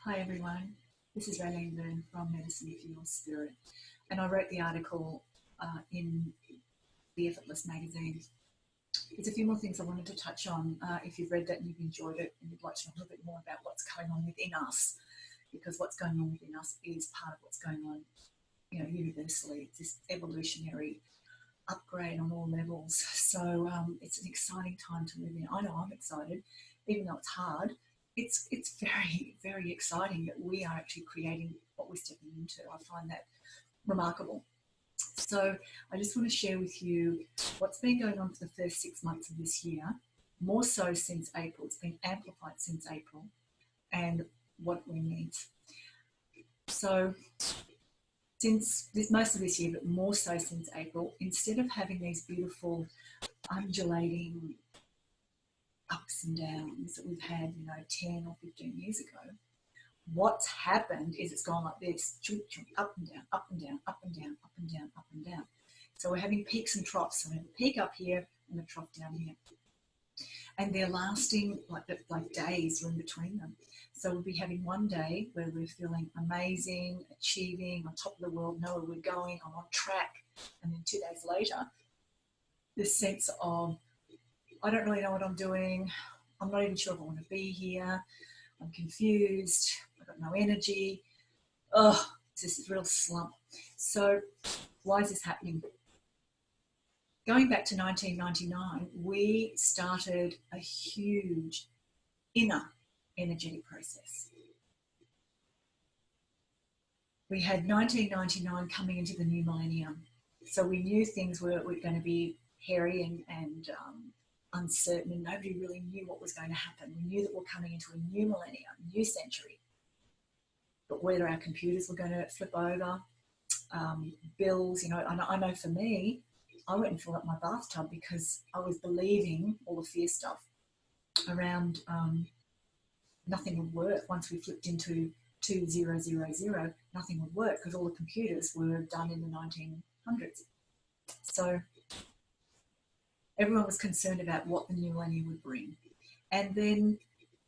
Hi everyone, this is Raylene Byrne from Medicine for Your Spirit, and I wrote the article in the Effortless magazine. There's a few more things I wanted to touch on. If you've read that and you've enjoyed it and you'd like to know a little bit more about what's going on within us, because what's going on within us is part of what's going on, universally. It's this evolutionary upgrade on all levels. So it's an exciting time to live in. I know I'm excited, even though it's hard. It's very, very exciting that we are actually creating what we're stepping into. I find that remarkable. So I just want to share with you what's been going on for the first 6 months of this year, more so since April. It's been amplified since April, and what we need. So since most of this year, but more so since April, instead of having these beautiful undulating ups and downs that we've had, 10 or 15 years ago, what's happened is it's gone like this, up and down, up and down, up and down, up and down, up and down. So we're having peaks and troughs. So we have a peak up here and a trough down here. And they're lasting like days are in between them. So we'll be having one day where we're feeling amazing, achieving, on top of the world, know where we're going, I'm on track. And then 2 days later, this sense of, I don't really know what I'm doing. I'm not even sure if I want to be here. I'm confused. I've got no energy. Oh, it's this real slump. So why is this happening? Going back to 1999, we started a huge inner energetic process. We had 1999 coming into the new millennium. So we knew things were going to be hairy and uncertain, and nobody really knew what was going to happen. We knew that we're coming into a new millennium, new century. But whether our computers were going to flip over, bills, I know for me, I went and filled up my bathtub because I was believing all the fear stuff around nothing would work. Once we flipped into 2000, nothing would work because all the computers were done in the 1900s. So everyone was concerned about what the new millennium would bring. And then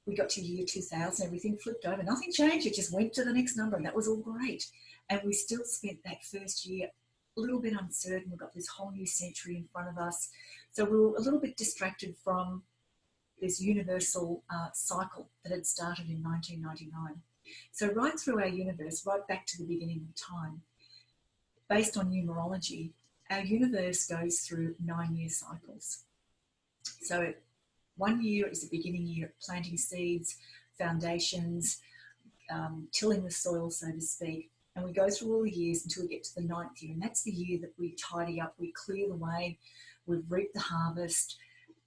we got to year 2000, everything flipped over. Nothing changed. It just went to the next number, and that was all great. And we still spent that first year a little bit uncertain. We've got this whole new century in front of us. So we were a little bit distracted from this universal cycle that had started in 1999. So right through our universe, right back to the beginning of time, based on numerology, our universe goes through 9-year cycles. So 1 year is the beginning year, planting seeds, foundations, tilling the soil, so to speak. And we go through all the years until we get to the 9th year. And that's the year that we tidy up, we clear the way, we've reaped the harvest,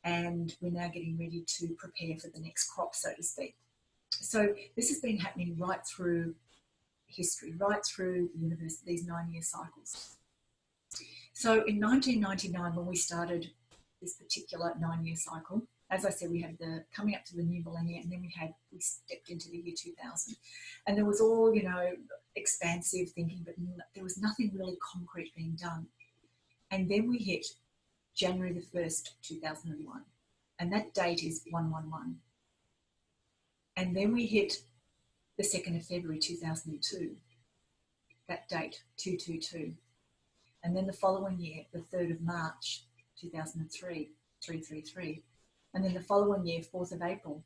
and we're now getting ready to prepare for the next crop, so to speak. So this has been happening right through history, right through the universe, these 9-year cycles. So in 1999, when we started this particular 9-year cycle, as I said, we had the coming up to the new millennium, and then we stepped into the year 2000. And there was all, expansive thinking, but there was nothing really concrete being done. And then we hit January the 1st, 2001. And that date is 111. And then we hit the 2nd of February, 2002. That date, 222. And then the following year, the 3rd of March, 2003, 333. And then the following year, 4th of April,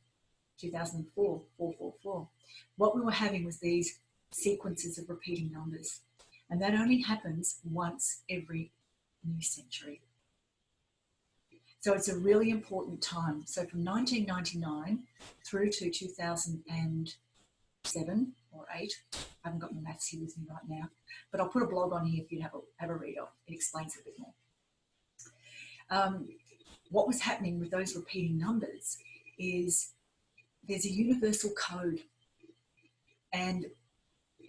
2004, 444. What we were having was these sequences of repeating numbers. And that only happens once every new century. So it's a really important time. So from 1999 through to 2007 or 8, I haven't got my maths here with me right now, but I'll put a blog on here if you have a read of. It explains it a bit more. What was happening with those repeating numbers is there's a universal code, and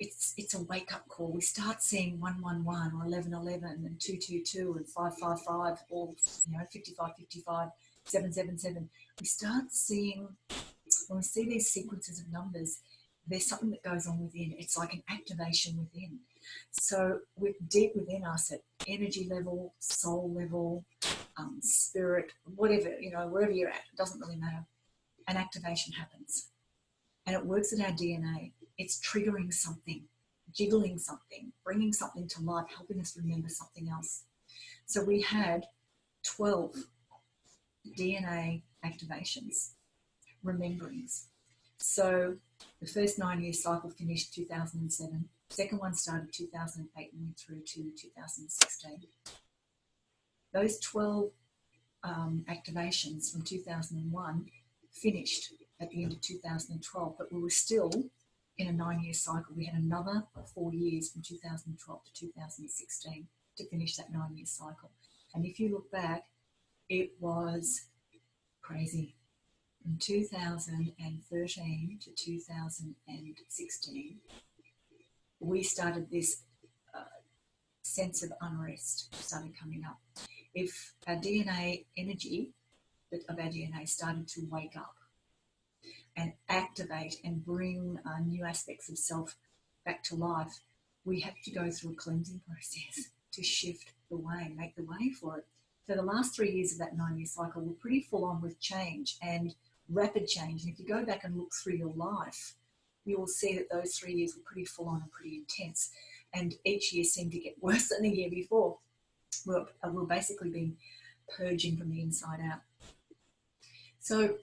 it's a wake-up call. We start seeing 111 or 1111 and 222 and 555, or 5555, 777. We start seeing, when we see these sequences of numbers, there's something that goes on within. It's like an activation within. So we're deep within us at energy level, soul level, spirit, whatever, wherever you're at, it doesn't really matter. An activation happens, and it works in our DNA. it's triggering something, jiggling something, bringing something to life, helping us remember something else. So we had 12 DNA activations, rememberings. So the first 9-year cycle finished 2007. Second one started 2008 and went through to 2016. Those 12 activations from 2001 finished at the end of 2012, but we were still in a 9-year cycle. We had another 4 years from 2012 to 2016 to finish that 9-year cycle. And if you look back, it was crazy. From 2013 to 2016, we started this sense of unrest started coming up. If our DNA energy of our DNA started to wake up and activate and bring new aspects of self back to life, we have to go through a cleansing process to shift the way, make the way for it. So the last 3 years of that 9-year cycle were pretty full on with change and rapid change. And if you go back and look through your life, you will see that those 3 years were pretty full on and pretty intense. And each year seemed to get worse than the year before. We're basically being purging from the inside out. So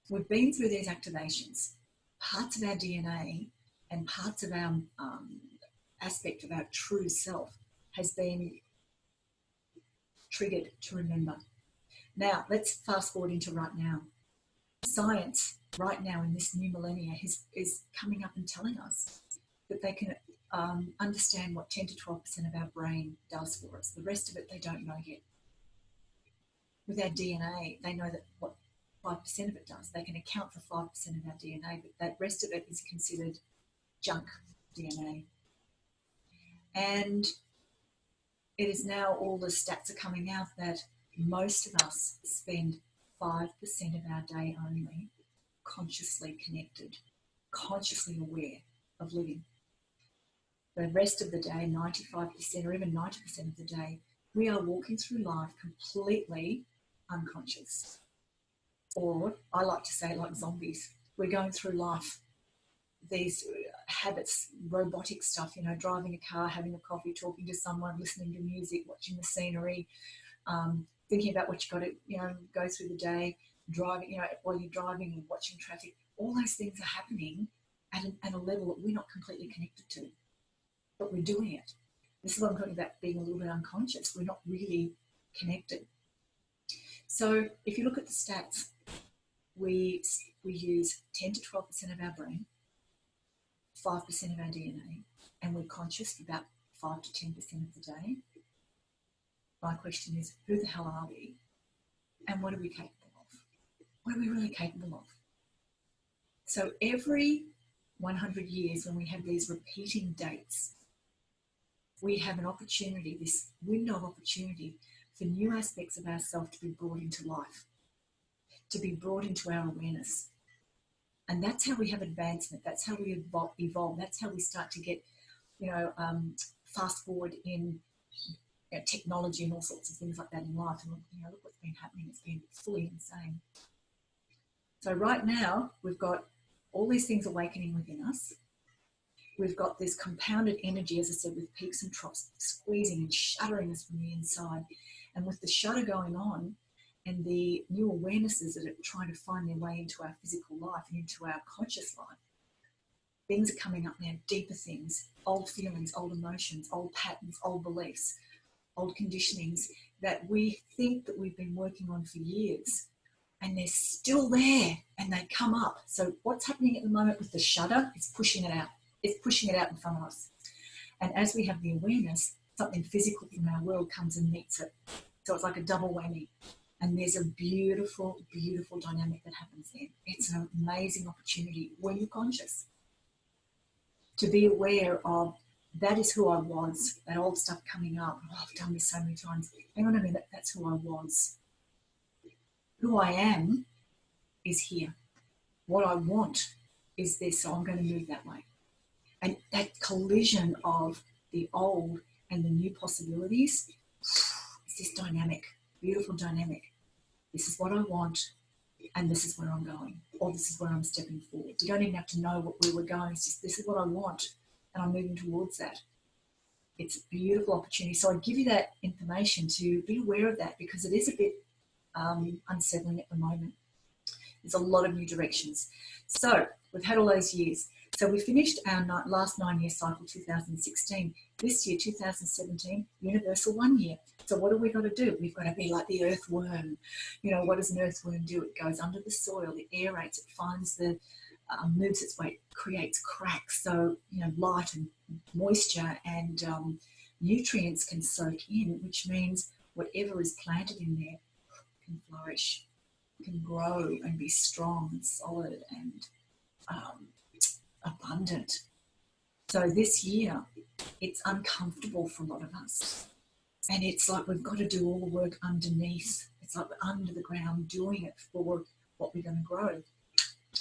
we've been through these activations. Parts of our DNA and parts of our aspect of our true self has been triggered to remember. Now, let's fast forward into right now. Science, right now in this new millennia, is coming up and telling us that they can understand what 10 to 12% of our brain does for us. The rest of it, they don't know yet. With our DNA, they know that what 5% of it does. They can account for 5% of our DNA, but that rest of it is considered junk DNA. And it is now, all the stats are coming out that most of us spend 5% of our day only consciously connected, consciously aware of living. The rest of the day, 95% or even 90% of the day, we are walking through life completely unconscious. Or I like to say like zombies. We're going through life, these habits, robotic stuff, driving a car, having a coffee, talking to someone, listening to music, watching the scenery, thinking about what you've got to, go through the day, driving, while you're driving and watching traffic. All those things are happening at a level that we're not completely connected to, but we're doing it. This is what I'm talking about, being a little bit unconscious. We're not really connected. So if you look at the stats, we use 10 to 12% of our brain, 5% of our DNA, and we're conscious for about 5 to 10% of the day. My question is, who the hell are we? And what are we capable of? What are we really capable of? So every 100 years, when we have these repeating dates, we have an opportunity, this window of opportunity for new aspects of ourselves to be brought into life, to be brought into our awareness. And that's how we have advancement. That's how we evolve. That's how we start to get, fast forward in technology and all sorts of things like that in life. And look what's been happening. It's been fully insane. So right now, we've got all these things awakening within us. We've got this compounded energy, as I said, with peaks and troughs, squeezing and shuddering us from the inside. And with the shudder going on and the new awarenesses that are trying to find their way into our physical life and into our conscious life, things are coming up now, deeper things, old feelings, old emotions, old patterns, old beliefs, old conditionings that we think that we've been working on for years, and they're still there and they come up. So what's happening at the moment with the shudder is pushing it out. It's pushing it out in front of us. And as we have the awareness, something physical from our world comes and meets it. So it's like a double whammy. And there's a beautiful, beautiful dynamic that happens there. It's an amazing opportunity when you're conscious to be aware of, that is who I was, that old stuff coming up. Oh, I've done this so many times. Hang on a minute, that's who I was. Who I am is here. What I want is this, so I'm going to move that way. And that collision of the old and the new possibilities is this dynamic, beautiful dynamic. This is what I want, and this is where I'm going, or this is where I'm stepping forward. We don't even have to know where we're going. It's just, this is what I want, and I'm moving towards that. It's a beautiful opportunity. So I give you that information to be aware of that, because it is a bit unsettling at the moment. There's a lot of new directions. So we've had all those years. So we finished our last 9-year cycle, 2016. This year, 2017, universal 1 year. So what have we got to do? We've got to be like the earthworm. You know, what does an earthworm do? It goes under the soil, it aerates, it finds the, moves its way, creates cracks. So, you know, light and moisture and nutrients can soak in, which means whatever is planted in there can flourish, can grow and be strong and solid and abundant. So this year, it's uncomfortable for a lot of us. And it's like we've got to do all the work underneath. It's like we're under the ground doing it for what we're going to grow,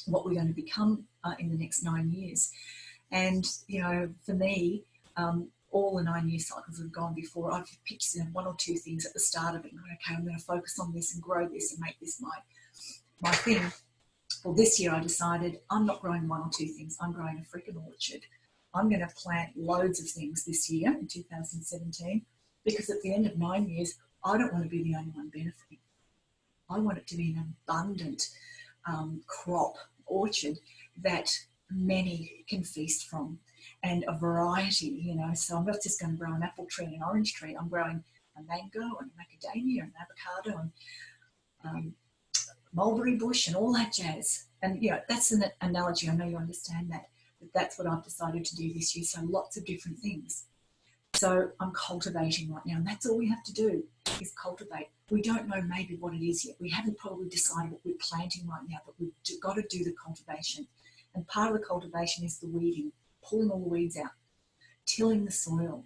what we're going to become in the next 9 years. And, you know, for me, all the 9-year cycles have gone before. I've picked, you know, 1 or 2 things at the start of it and gone, okay, I'm going to focus on this and grow this and make this my thing. Well, this year I decided I'm not growing 1 or 2 things. I'm growing a freaking orchard. I'm going to plant loads of things this year in 2017, because at the end of 9 years, I don't want to be the only one benefiting. I want it to be an abundant crop orchard that many can feast from, and a variety, you know. So I'm not just going to grow an apple tree and an orange tree. I'm growing a mango and a macadamia and avocado and mulberry bush and all that jazz. And, you know, that's an analogy. I know you understand that. But that's what I've decided to do this year. So lots of different things. So I'm cultivating right now. And that's all we have to do is cultivate. We don't know maybe what it is yet. We haven't probably decided what we're planting right now, but we've got to do the cultivation. And part of the cultivation is the weeding, pulling all the weeds out, tilling the soil,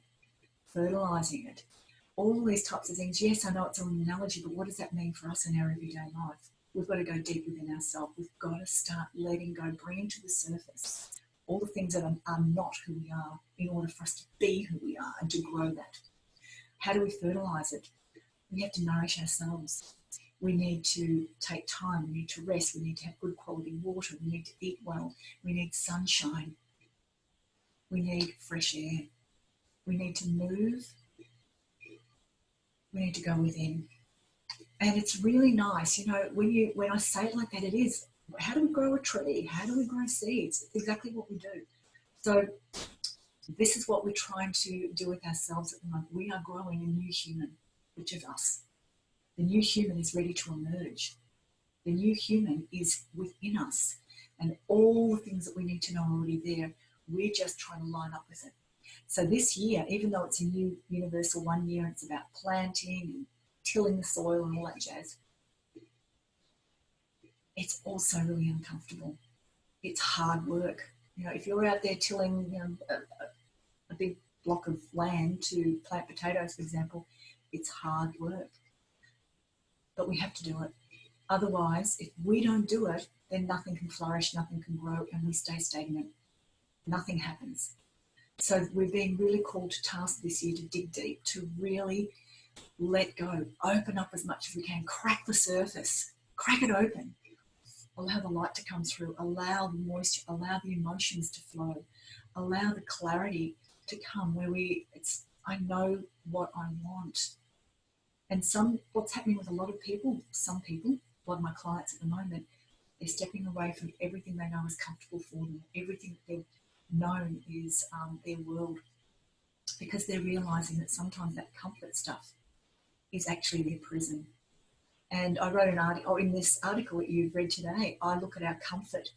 fertilising it, all these types of things. Yes, I know it's an analogy, but what does that mean for us in our everyday life? We've got to go deep within ourselves. We've got to start letting go, bringing to the surface all the things that are not who we are, in order for us to be who we are and to grow that. How do we fertilise it? We have to nourish ourselves. We need to take time. We need to rest. We need to have good quality water. We need to eat well. We need sunshine. We need fresh air. We need to move. We need to go within. And it's really nice, you know, when I say it like that, it is, how do we grow a tree? How do we grow seeds? It's exactly what we do. So this is what we're trying to do with ourselves at the moment. We are growing a new human, which is us. The new human is ready to emerge. The new human is within us. And all the things that we need to know are already there. We're just trying to line up with it. So this year, even though it's a new universal 1 year, it's about planting and tilling the soil and all that jazz, it's also really uncomfortable. It's hard work. You know, if you're out there tilling, you know, a big block of land to plant potatoes, for example, it's hard work. But we have to do it. Otherwise, if we don't do it, then nothing can flourish, nothing can grow, and we stay stagnant. Nothing happens. So we're being really called to task this year to dig deep, to really let go, open up as much as we can, crack the surface, crack it open, allow the light to come through, allow the moisture, allow the emotions to flow, allow the clarity to come where I know what I want. And what's happening with a lot of people, a lot of my clients at the moment, they're stepping away from everything they know is comfortable for them, everything that they've known is their world, because they're realising that sometimes that comfort stuff is actually their prison. And I wrote an article, in this article that you've read today, I look at our comfort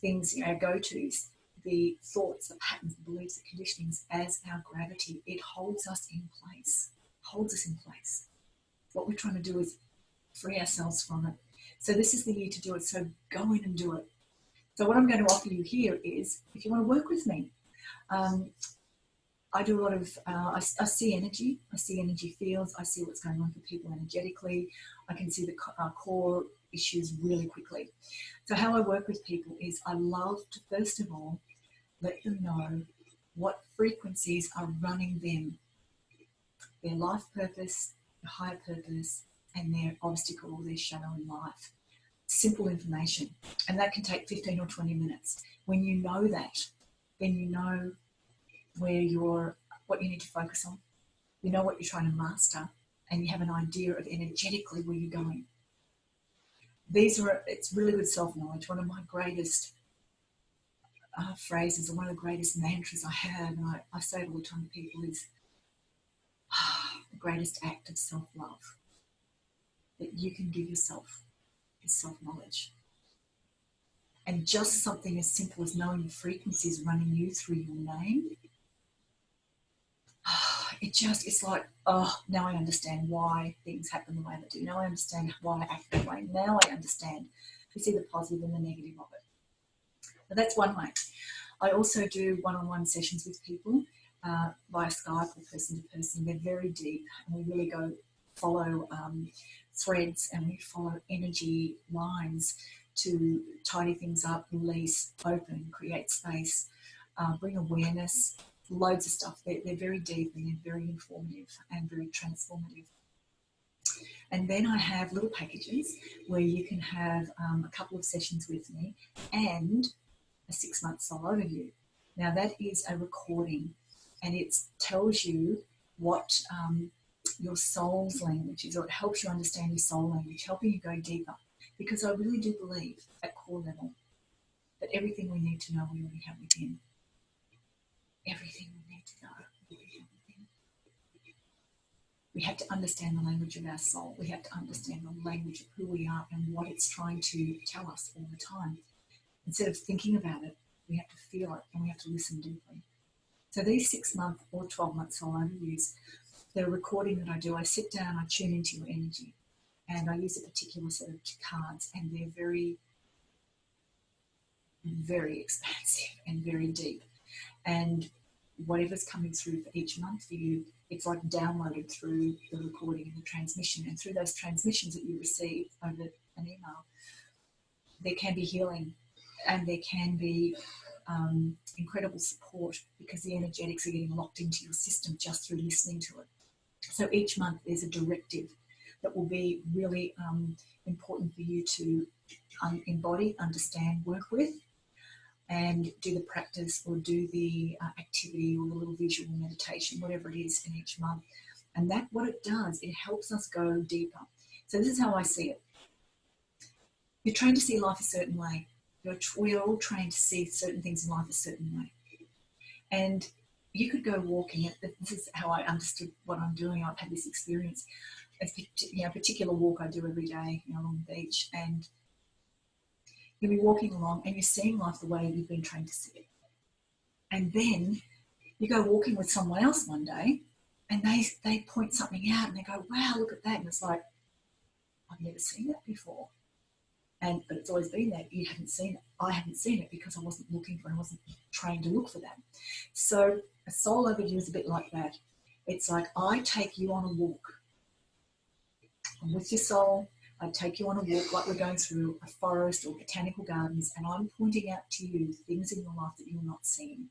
things, our go-tos, the thoughts, the patterns, the beliefs, the conditionings as our gravity. It holds us in place, What we're trying to do is free ourselves from it. So this is the year to do it. So go in and do it. So what I'm going to offer you here is, if you want to work with me, I do a lot of, I see energy fields, I see what's going on for people energetically, I can see the core issues really quickly. So how I work with people is I love to, first of all, let them know what frequencies are running them, their life purpose, their higher purpose, and their obstacle or their shadow in life. simple information. And that can take 15 or 20 minutes. When you know that, then you know what you need to focus on. You know what you're trying to master, and you have an idea of energetically where you're going. It's really good self-knowledge. One of my greatest phrases, or one of the greatest mantras I have, and I say it all the time to people, is the greatest act of self-love that you can give yourself is self-knowledge. And just something as simple as knowing the frequencies running you through your name, it's like, now I understand why things happen the way they do. Now I understand why I act that way. Now I understand. You see the positive and the negative of it. But that's one way. I also do one-on-one sessions with people via Skype or person to person. They're very deep, and we really follow threads, and we follow energy lines to tidy things up, release, open, create space, bring awareness, loads of stuff. They're very deep, and they're very informative and very transformative. And then I have little packages where you can have a couple of sessions with me and a 6-month soul overview. Now that is a recording, and it tells you what your soul's language is, or it helps you understand your soul language, helping you go deeper. Because I really do believe at core level that everything we need to know we already have within. Everything we need to know we already have within. We have to understand the language of our soul. We have to understand the language of who we are and what it's trying to tell us all the time. Instead of thinking about it, we have to feel it, and we have to listen deeply. So these 6-month or 12-month soul overviews, the recording that I do, I sit down, I tune into your energy, and I use a particular set of cards, and they're very, very expansive and very deep. And whatever's coming through for each month for you, it's like downloaded through the recording and the transmission. And through those transmissions that you receive over an email, there can be healing, and there can be incredible support, because the energetics are getting locked into your system just through listening to it. So each month there's a directive that will be really important for you to embody, understand, work with, and do the practice or do the activity or the little visual meditation, whatever it is, in each month. And that, what it does, it helps us go deeper. So this is how I see it. You're trained to see life a certain way. We're all trained to see certain things in life a certain way. And you could go walking. This is how I understood what I'm doing. I've had this experience. A particular walk I do every day along the beach, and you'll be walking along and you're seeing life the way you've been trained to see it. And then you go walking with someone else one day, and they point something out, and they go, wow, look at that. And it's like, I've never seen that before. But it's always been there. You haven't seen it. I haven't seen it because I wasn't looking for it. I wasn't trained to look for that. So a soul overview is a bit like that. It's like, I take you on a walk. I'm with your soul. I take you on a walk like we're going through a forest or botanical gardens, and I'm pointing out to you things in your life that you're not seeing,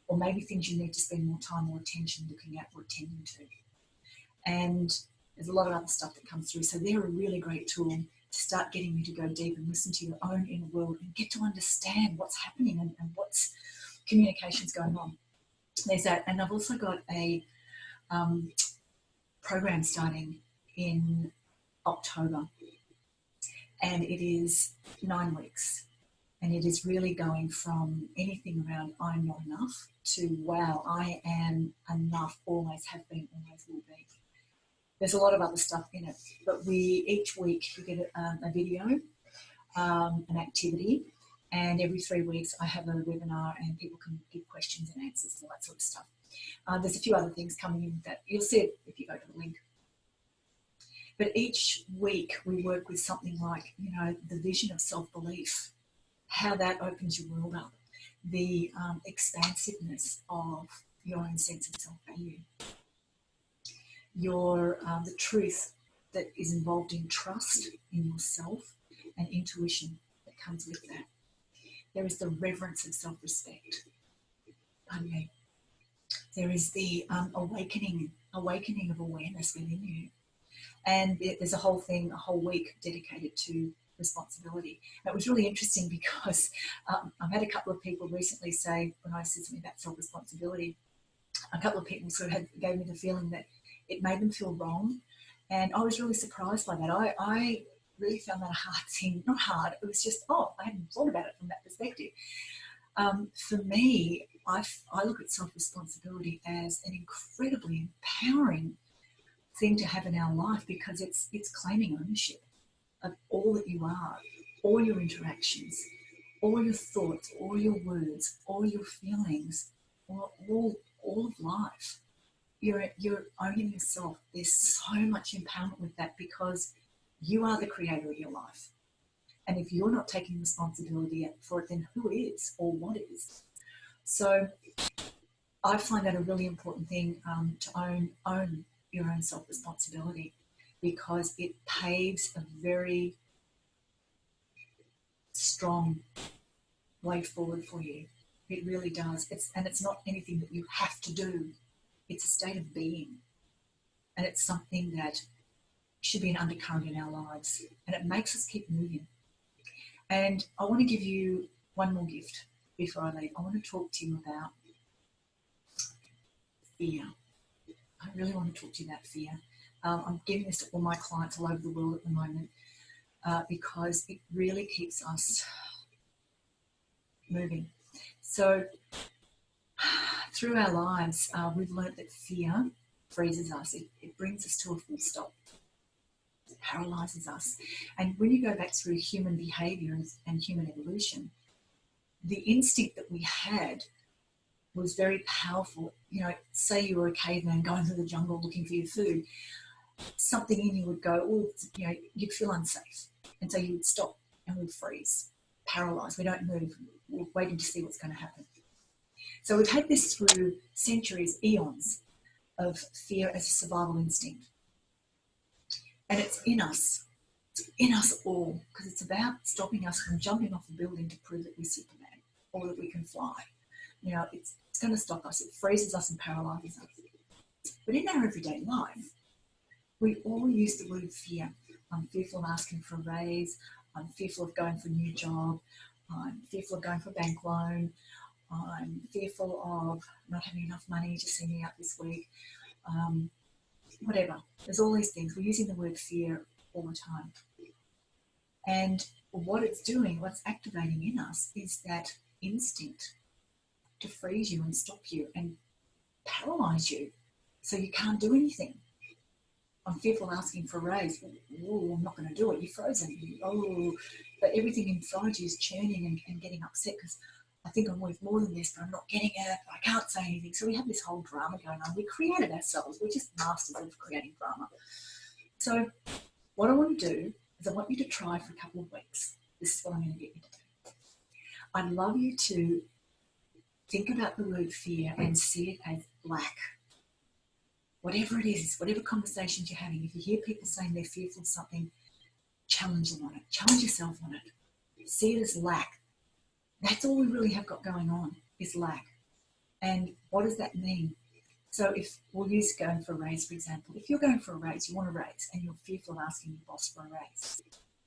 or maybe things you need to spend more time or attention looking at or attending to. And there's a lot of other stuff that comes through. So they're a really great tool to start getting you to go deep and listen to your own inner world and get to understand what's happening and what's communications going on. There's that. And I've also got a program starting in October, and it is 9 weeks, and it is really going from anything around I'm not enough to wow, I am enough, always have been, always will be. There's a lot of other stuff in it, but each week you get a video, an activity, and every 3 weeks I have a webinar and people can give questions and answers and all that sort of stuff. There's a few other things coming in that you'll see it if you go to the link. But each week we work with something like, the vision of self-belief, how that opens your world up, the expansiveness of your own sense of self-value, the truth that is involved in trust in yourself and intuition that comes with that. There is the reverence of self-respect. There is the awakening of awareness within you. And there's a whole week dedicated to responsibility. And it was really interesting because I've had a couple of people recently say, when I said something about self-responsibility, a couple of people sort of gave me the feeling that it made them feel wrong. And I was really surprised by that. I really found that a hard thing. Not hard, it was just, I hadn't thought about it from that perspective. For me, I look at self-responsibility as an incredibly empowering thing to have in our life, because it's claiming ownership of all that you are, all your interactions, all your thoughts, all your words, all your feelings, all of life. You're owning yourself. There's so much empowerment with that, because you are the creator of your life. And if you're not taking responsibility for it, then who is, or what is? So I find that a really important thing, to own your own self-responsibility, because it paves a very strong way forward for you. It really does. It's not anything that you have to do. It's a state of being. And it's something that should be an undercurrent in our lives. And it makes us keep moving. And I want to give you one more gift before I leave. I want to talk to you about fear. I really want to talk to you about fear. I'm giving this to all my clients all over the world at the moment, because it really keeps us moving. So through our lives, we've learned that fear freezes us. It brings us to a full stop. It paralyzes us. And when you go back through human behavior and human evolution, the instinct that we had was very powerful. You know, say you were a caveman going through the jungle looking for your food, something in you would go, you'd feel unsafe. And so you would stop and we'd freeze, paralyzed. We don't move. We're waiting to see what's going to happen. So we've had this through centuries, eons, of fear as a survival instinct. And it's in us. It's in us all, because it's about stopping us from jumping off a building to prove that we're Superman or that we can fly. You know, it's going to stop us. It freezes us and paralyzes us. But in our everyday life, we all use the word fear. I'm fearful of asking for a raise. I'm fearful of going for a new job. I'm fearful of going for a bank loan. I'm fearful of not having enough money to see me out this week. Whatever. There's all these things. We're using the word fear all the time. And what it's doing, what's activating in us, is that instinct to freeze you and stop you and paralyze you so you can't do anything. I'm fearful of asking for a raise. Oh, I'm not going to do it. You're frozen. Oh, but everything inside you is churning and getting upset because I think I'm worth more than this, but I'm not getting it. I can't say anything. So we have this whole drama going on. We created ourselves. We're just masters of creating drama. So what I want to do is I want you to try for a couple of weeks. This is what I'm going to get you to do. I'd love you to think about the word fear and see it as black. Whatever it is, whatever conversations you're having, if you hear people saying they're fearful of something, challenge them on it. Challenge yourself on it. See it as lack. That's all we really have got going on, is lack. And what does that mean? So if we'll use going for a raise, for example. If you're going for a raise, you want a raise, and you're fearful of asking your boss for a raise.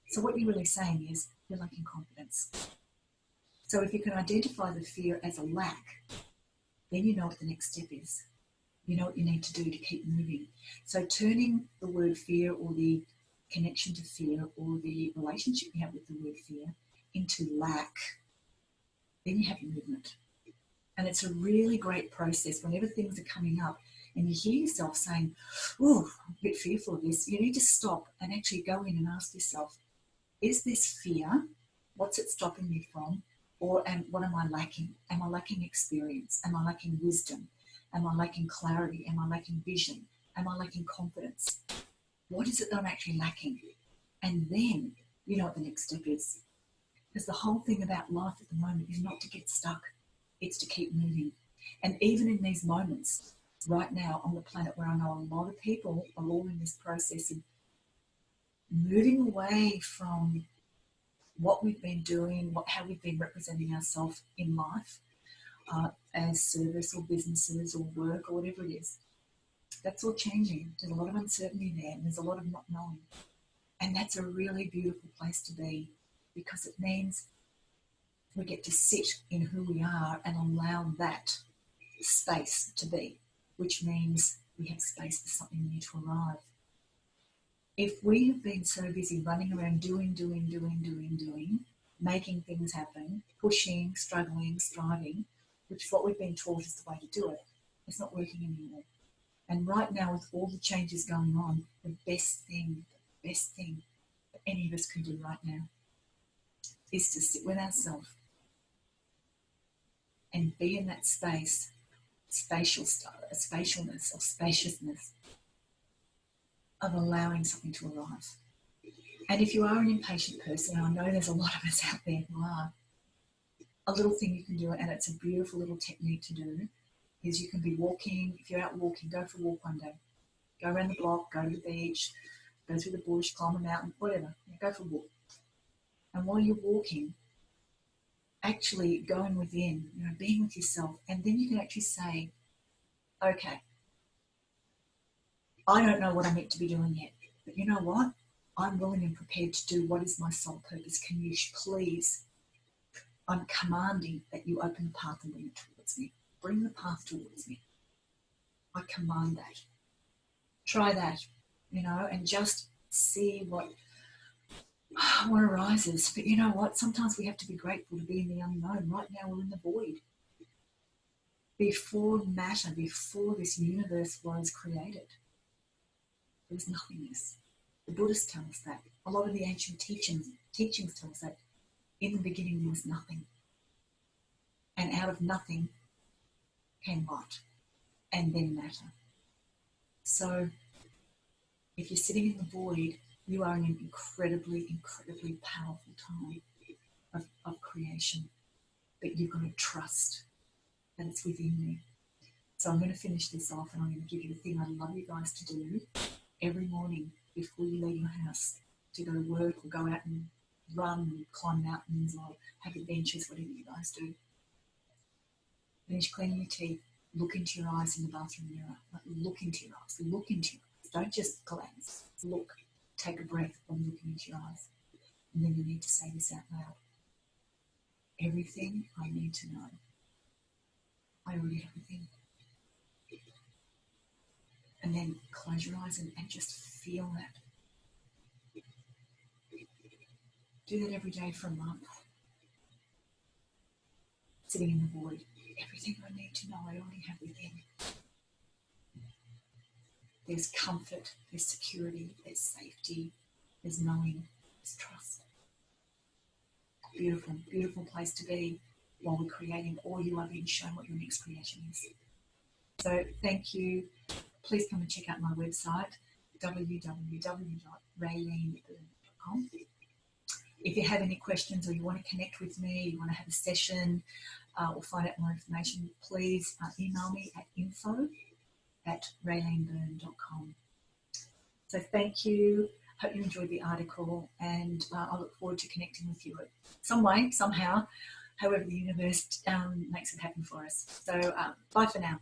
So what you're really saying is you're lacking confidence. So if you can identify the fear as a lack, then you know what the next step is. You know what you need to do to keep moving. So turning the word fear, or the connection to fear, or the relationship you have with the word fear, into lack, then you have movement. And it's a really great process. Whenever things are coming up and you hear yourself saying, oh, I'm a bit fearful of this, you need to stop and actually go in and ask yourself, is this fear? What's it stopping me from? And what am I lacking? Am I lacking experience? Am I lacking wisdom? Am I lacking clarity? Am I lacking vision? Am I lacking confidence? What is it that I'm actually lacking? And then you know what the next step is. Because the whole thing about life at the moment is not to get stuck. It's to keep moving. And even in these moments, right now on the planet, where I know a lot of people are all in this process of moving away from what we've been doing, how we've been representing ourselves in life, as service or businesses or work or whatever it is. That's all changing. There's a lot of uncertainty there, and there's a lot of not knowing. And that's a really beautiful place to be, because it means we get to sit in who we are and allow that space to be, which means we have space for something new to arrive. If we have been so busy running around doing, making things happen, pushing, struggling, striving, which is what we've been taught is the way to do it, it's not working anymore. And right now, with all the changes going on, the best thing that any of us can do right now is to sit with ourselves and be in that space, spatialness or spaciousness of allowing something to arrive. And if you are an impatient person, and I know there's a lot of us out there who are, a little thing you can do, and it's a beautiful little technique to do, is you can be walking. If you're out walking, go for a walk one day. Go around the block, go to the beach, go through the bush, climb a mountain, whatever. Go for a walk. And while you're walking, actually going within, being with yourself, and then you can actually say, okay, I don't know what I'm meant to be doing yet, but you know what? I'm willing and prepared to do what is my soul purpose. Can you please, I'm commanding that you open the path and bring it towards me. Bring the path towards me. I command that. Try that, and just see what arises. But you know what? Sometimes we have to be grateful to be in the unknown. Right now we're in the void. Before matter, before this universe was created, there was nothingness. The Buddhists tell us that. A lot of the ancient teachings tell us that in the beginning there was nothing. And out of nothing came light, and then matter. So if you're sitting in the void, you are in an incredibly, incredibly powerful time of creation. But you've got to trust that it's within you. So I'm going to finish this off, and I'm going to give you the thing I'd love you guys to do every morning before you leave your house to go to work or go out and run, climb mountains, or have adventures, whatever you guys do. Finish cleaning your teeth, look into your eyes in the bathroom mirror. Look into your eyes. Look into your eyes. Don't just glance. Look. Take a breath when looking into your eyes. And then you need to say this out loud. Everything I need to know. I already have everything. And then close your eyes and just feel that. Do that every day for a month. Sitting in the void. Everything I need to know, I already have within. There's comfort, there's security, there's safety, there's knowing, there's trust. Beautiful, beautiful place to be while we're creating, or you are being shown what your next creation is. So thank you. Please come and check out my website, www.rayleneburn.com. If you have any questions, or you want to connect with me, you want to have a session, or find out more information, please email me at info@rayleneburn.com. So thank you. Hope you enjoyed the article, and I look forward to connecting with you some way, somehow, however the universe makes it happen for us. So bye for now.